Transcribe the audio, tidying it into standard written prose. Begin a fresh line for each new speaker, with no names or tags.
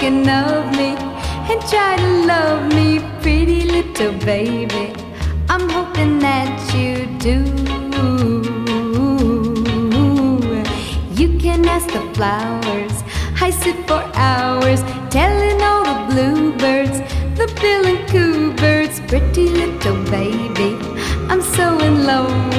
thinking of me and try to love me, pretty little baby. I'm hoping that you do. You can ask the flowers, I sit for hours telling all the bluebirds, the bill and coo birds, pretty little baby, I'm so in love with